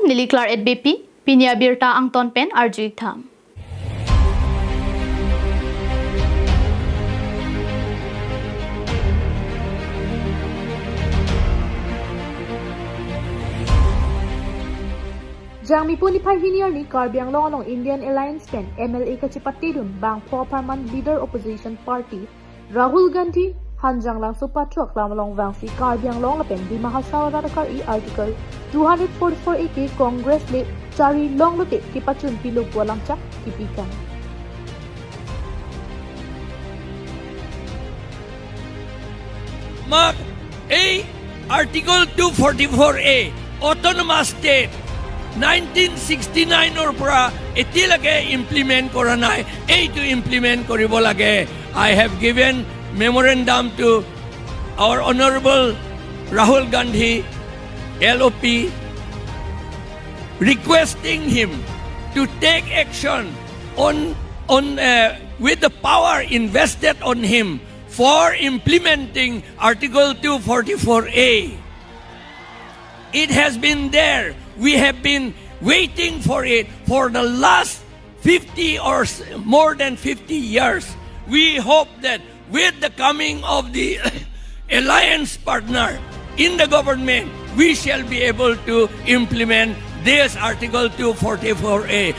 niliklar at BP, pinya birta ang tonpen arjuig tham. Jangmi puni pahiniar ni Karbiang Long Indian Alliance pen MLA kacipatirun bang Parman Leader Opposition Party Rahul Gandhi hanjang lang supatruak lamalong vangsi Karbiang Long pen di mahasawara kar I article 244 AP Congress le cari long lote kipachun pilog walang cak kipikan. Mark A Article 244A Autonomous State 1969 or pra etilage implement koranai A to implement koribo lage. I have given memorandum to our Honorable Rahul Gandhi LOP requesting him to take action on with the power invested on him for implementing Article 244A. It has been there. We have been waiting for it for the last 50 or more than 50 years. We hope that with the coming of the alliance partner in the government, we shall be able to implement this Article 244A.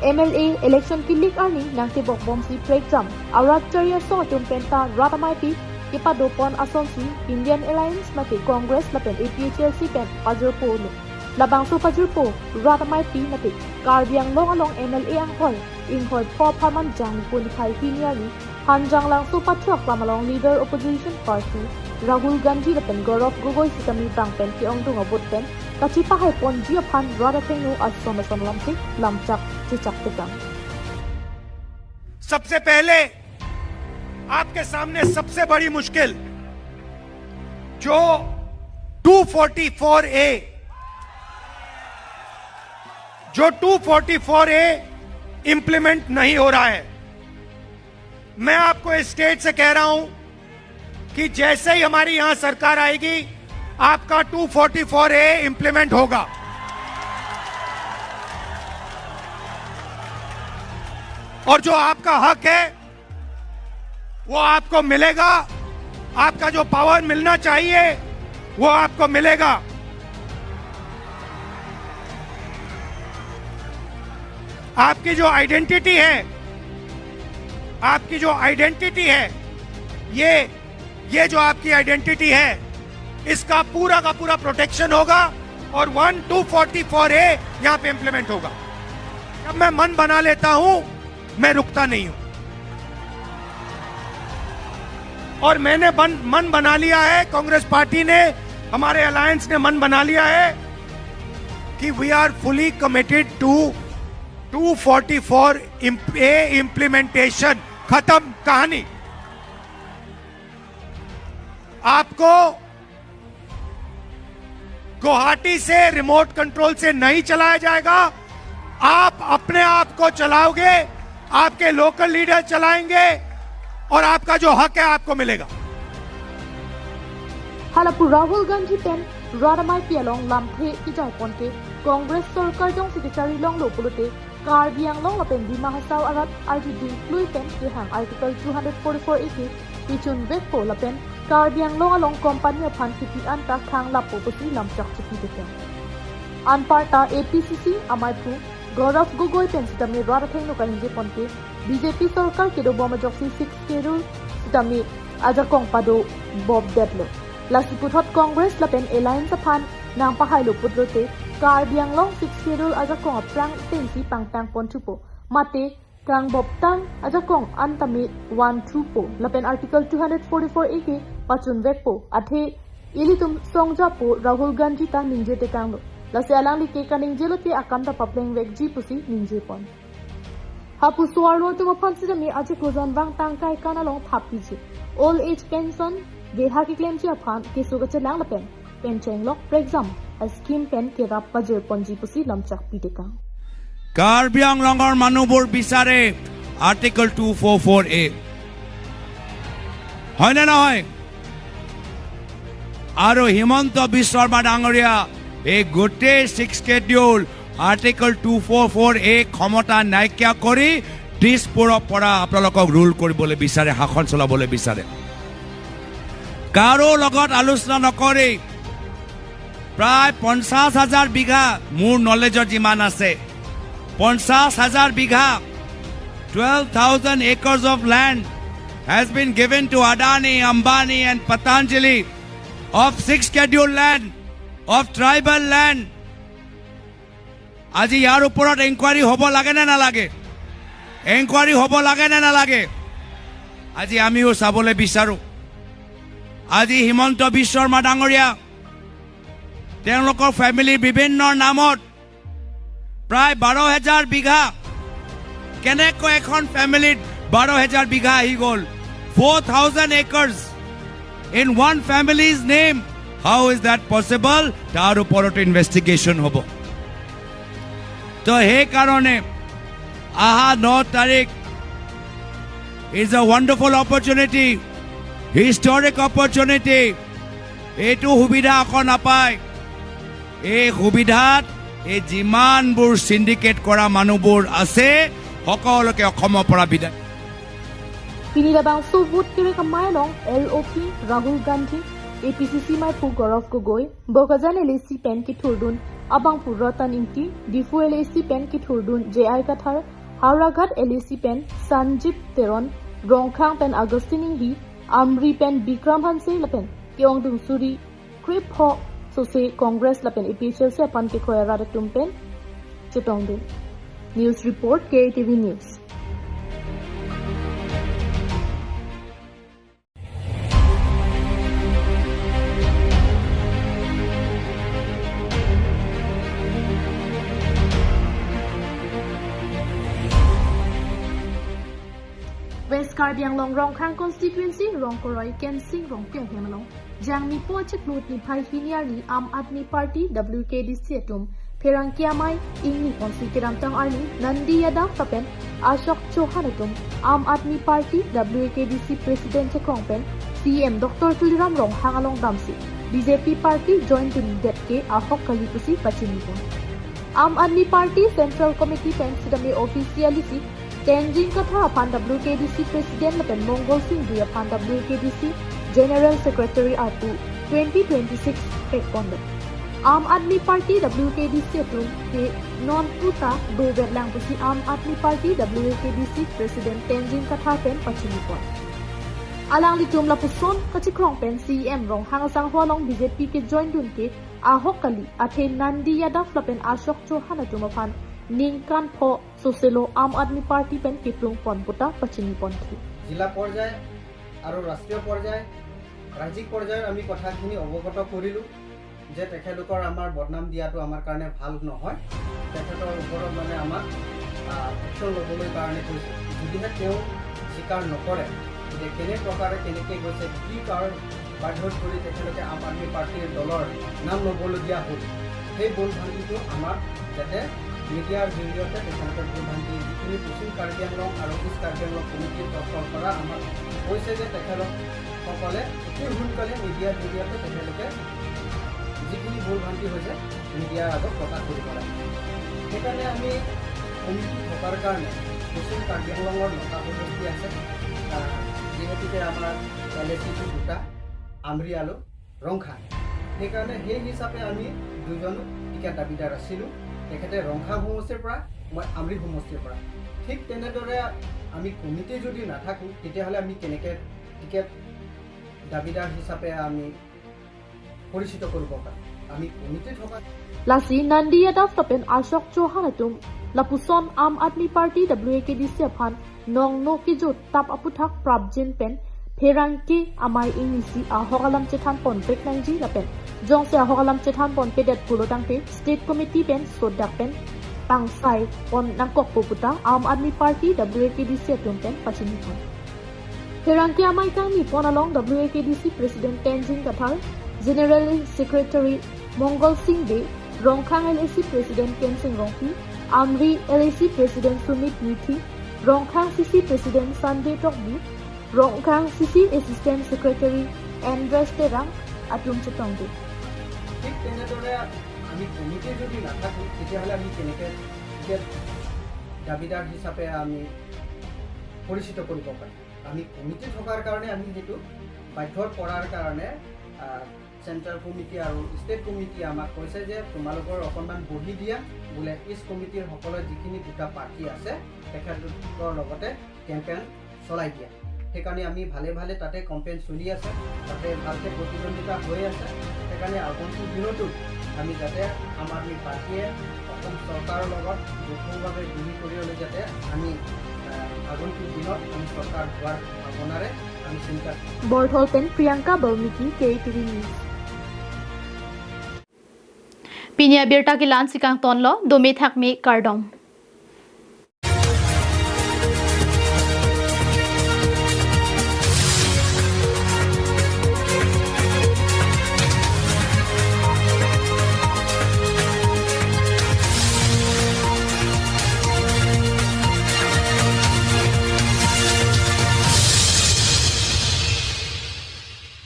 MLA election kilik ani nang tibok bomsi program arat charya so tumpenta ratamaipi ipadopon asonsi Indian Alliance mati Congress lapen APHLC pen pajurpolo labang so pajurpo ratamaipi mati Karbiang Long along MLA ang hol inghoy po paman jang punikai piniali hanjang lang so patruak lamalong Leader Opposition Party Rahul Gandhi lapen Gaurav Gogoi sikami bang pen ki ong dunga bot pen kachipahay pon jiapan ratatengno as somason lamtik lamchak चिचक Tikam. सबसे पहले आपके सामने सबसे बड़ी मुश्किल जो 244A implement नहीं हो रहा है। मैं आपको इस स्टेज से कह रहा हूं कि जैसे ही हमारी यहां सरकार आएगी आपका 244A इंप्लीमेंट होगा। और जो आपका हक है वो आपको मिलेगा। आपका जो पावर मिलना चाहिए वो आपको मिलेगा। आपकी जो आइडेंटिटी है ये जो आपकी आइडेंटिटी है इसका पूरा का पूरा प्रोटेक्शन होगा और 244A यहां पे इंप्लीमेंट होगा। जब मैं मन बना लेता हूं मैं रुकता नहीं हूं और मैंने मन बना लिया है, कांग्रेस पार्टी ने, हमारे अलायंस ने मन बना लिया है कि we are fully committed to 244A implementation. खत्म कहानी। आपको गुवाहाटी से रिमोट कंट्रोल से नहीं चलाया जाएगा। आप अपने आप को चलाओगे, आपके लोकल लीडर चलाएंगे और आपका जो हक है आपको मिलेगा। हालापु राहुल गांधी पेन रामाई पियालोंग लामथे इजाय पोंते कांग्रेस सरकार जों सिकिचारी लोंग लोपुलते कार्बियांग लोंग पेन दिमा हसाव अरत आरटीडी फ्लुई पेन के हां आर्टिकल 244A के पिचुन वेको लपेन कार्बियांग लोंग लोंग कंपनी फान किति अंता खांग लापो पति लमचक चिपि देते अनपार्टा APCC अमायपु गौरव गोगोई पेंसिटमी राथेंगनो कहिंजे पोंते बीजेपी सरकार के दो बोमजोक्सी 6 केरुल सिटमी आजाकोंग पादो बॉब डेडलो लासिपुथत कांग्रेस लपेन एलायंस फान नांपा हाइलो पुद्रोते कार्बियांग लोंग 6 केरुल आजाकोंग प्रांग तेंसी पांगतांग पोंचुपो माते कांग बॉबतांग आजाकोंग अंतमी 124 लपेन आर्टिकल 244A के पाचुन वेकपो अथे इलितुम सोंगजापो राहुल गांधी ता निंजे तेकांगलो lasi alang like kaning jelo te akam ta papleng wek ji pusi ninje pon hapu suarlo to mapansi dami aje kozon bang tangkai kana long thapi ji old age pension veha ki claim ji aphan ke suga chelang la pen cheng lok for example a scheme pen ke rap pajer pon ji pusi lamchak piteka Karbiang Longar manubor bisare Article 244A hoy na hoy aro Himanta Biswa Shorma Dangoria এই গোটেই 6 schedule article 244A ক্ষমতা নাইকিয়া কৰি দিছপুৰৰ পৰা আপোনালোকক rule কৰিবলৈ বিচাৰে, শাসন চলাবলৈ বিচাৰে। কাৰো লগত আলোচনা নকৰি প্ৰায় 50,000 বিঘা মোৰ নলেজৰ যিমান আছে 50,000 বিঘা 12,000 acres of land has been given to Adani, Ambani and Patanjali of 6 schedule land, of tribal land. আজি ইয়াৰ ওপৰত এনকুৱাৰী হ'ব লাগে নে নালাগে? এনকুৱাৰী হ'ব লাগে নে নালাগে? আজি আমিও চাবলৈ বিচাৰোঁ। আজি হিমন্ত বিশ্ব শৰ্মা ডাঙৰীয়া তেওঁলোকৰ ফেমিলিৰ বিভিন্ন নামত প্ৰায় 12,000 বিঘা কেনেকৈ এখন ফেমিলিত 12,000 বিঘা আহি গ'ল? 4,000 acres in one family's name. How is that possible? তাৰ ওপৰত ইনভেষ্টিগেশ্যন হ'ব। তো সেইকাৰণে আহা 9 তাৰিখ is a wonderful opportunity, historic opportunity. এইটো সুবিধা আকৌ নাপায়। এই সুবিধাত এই যিমানবোৰ সিন্ডিকেট কৰা মানুহবোৰ আছে সকলোকে অসমৰ পৰা বিদায়। Pinilabang subut kiri kamailong LOP Rahul Gandhi, APCC Maipu Gaurav Gogoi, Bogajan LAC Pen Kiturdun, Abang Puratan Inti, Difu LAC Pen Kiturdun, J.I. Kathar, Hauraghat LAC Pen, Sanjip Teron, Rongkhang Pen Agustin Inghi, Amri Pen Bikram Hanse Lapen, Keong Dung Suri, Krip Ho, Sose Congress Lapen APHL Se Pan Kikoya Radatum Pen, Chetongdin. News Report, KATV News. West Karbi Anglong Rongkhang constituency Rongkoroi Kensing Rongpyong Hemalong Jangmi Pochik Lut ni Phai Hiniar ni Aam Admi Party WKDC atum Pherang Kiamai Ingni Ponsi Kiramtang Arni Nandi Yadav Papen Ashok Chauhan atum Aam Admi Party WKDC President Chekongpen CM Dr. Tuliram Ronghang Along Damsi BJP Party joined to lead ke Ahok Kalipusi Pachinipon Aam Admi Party Central Committee Pen Sidame officially Tenjin Katha upon WKDC President Lapen Mongol Singh Dui upon WKDC General Secretary Arpu 2026 Pekponde. Aam Admi Party WKDC atum ke non-puta do vetlang pusi Aam Admi Party WKDC President Tenjin Katha pen pachinipon. Alang litum lapuson kachikrong pen CM rong hangasang hualong BJP ke join dun ke ahok kali athe Nandi Yadav lapen Ashok Chauhan atum upon Ningkan Pho Soselo Aam Admi Party pen Kiplung Ponputa Pachini Ponthi. জিলা পৰ্যায় আৰু ৰাষ্ট্ৰীয় পৰ্যায় ৰাজ্যিক পৰ্যায়ৰ আমি কথাখিনি অৱগত কৰিলোঁ যে তেখেতলোকৰ আমাৰ বদনাম দিয়াটো আমাৰ কাৰণে ভাল নহয়। তেখেতৰ ওপৰত মানে আমাক একশ্যন ল'বলৈ কাৰণে কৈছে। যদিহে তেওঁ স্বীকাৰ নকৰে যে কেনে প্ৰকাৰে কেনেকৈ গৈছে কি কাৰণ বাধ্যত কৰি তেখেতলোকে আম আদমি পাৰ্টীৰ দলৰ নাম ল'বলগীয়া হ'ল সেই ভুলভ্ৰান্তিটো আমাক যাতে মিডিয়াৰ জৰিয়তে তেখেতৰ ভুলভ্ৰান্তি যিখিনি পশ্চিম কাৰ্বি আংলং আৰু ইষ্ট কাৰ্বি আংলং কমিটিৰ তৰফৰ পৰা আমাক কৈছে যে তেখেতসকলে অতি সোনকালে মিডিয়াৰ জৰিয়তে তেখেতলোকে যিখিনি ভুলভ্ৰান্তি হৈছে মিডিয়াৰ আগত প্ৰকাশ কৰিব লাগে। সেইকাৰণে আমি কমিটি থকাৰ কাৰণে পশ্চিম কাৰ্বি আংলঙৰ 9টা সমষ্টি আছে, যিহেতুকে আমাৰ LAC-টো 2টা আমৰি আৰু ৰংখাং। সেইকাৰণে সেই হিচাপে আমি দুজন টিকেট দাবীদাৰ আছিলোঁ, তেখেতে ৰংখাং সমষ্টিৰ পৰা, মই আমৰি সমষ্টিৰ পৰা। ঠিক তেনেদৰে আমি কমিটি যদি নাথাকোঁ তেতিয়াহ'লে আমি কেনেকৈ টিকেট দাবীদাৰ হিচাপে আমি পৰিচিত কৰিব পাৰিম। আমি কমিটি থকা Lasi Nandi Yadav Tapen Ashok Chauhan atum Lapuson Aam Admi Party WKDC aphan Nong No Kijut Tap Aputhak Prabjin Pen Pherangke Amai Ingisi Ahogalam Chethan Pon Pek Nangji Lapen Jong Se Ahogalam Chethan Pon Pedet Pulotang Pe State Committee Pen Sodak Pen Pangsai Pon Nangkok Poputa Aam Admi Party WKDC atum Pen Pachinipon Pherangke Amai Kang Nipon along WKDC President Tenzin Kathar General Secretary Mongol Singh De Rongkhang LAC President Ken Singh Rongpi, Amri LAC President Sumit Mithi, Rongkhang CC President Sanjay Tokbi, Rongkhang CC Assistant Secretary Andres Terang, Atum Chetongde. ঠিক তেনেদৰে আমি committee যদি নাথাকোঁ তেতিয়াহ'লে আমি কেনেকৈ দাবীদাৰ হিচাপে আমি পৰিচিত কৰিব পাৰিম আমি কমিটি থকাৰ কাৰণে আমি যিটো বাধ্যত পৰাৰ কাৰণে চেণ্ট্ৰেল কমিটি আৰু ষ্টেট কমিটি আমাক কৈছে যে তোমালোকৰ অকণমান বহি দিয়া বোলে ইষ্ট কমিটিৰ সকলো যিখিনি দুটা পাৰ্টি আছে তেখেতলোকৰ লগতে কেম্পেইন চলাই দিয়া সেইকাৰণে আমি ভালে ভালে তাতে কেম্পেইন চলি আছে তাতে ভালকৈ প্ৰতিদ্বন্দ্বিতা হৈ আছে সেইকাৰণে আগন্তুক দিনতো আমি যাতে আম আদমি পাৰ্টীয়ে অসম চৰকাৰৰ লগত যৌথভাৱে মিলি কৰিবলৈ যাতে আমি আগন্তুক দিনত আমি চৰকাৰ হোৱাৰ ভাৱনাৰে আমি চিন্তা বৰধলপেন প্ৰিয়ংকা বৰ্মিকি KATV news Pinya birta ki lan sikang tonlo domi thakmi kardom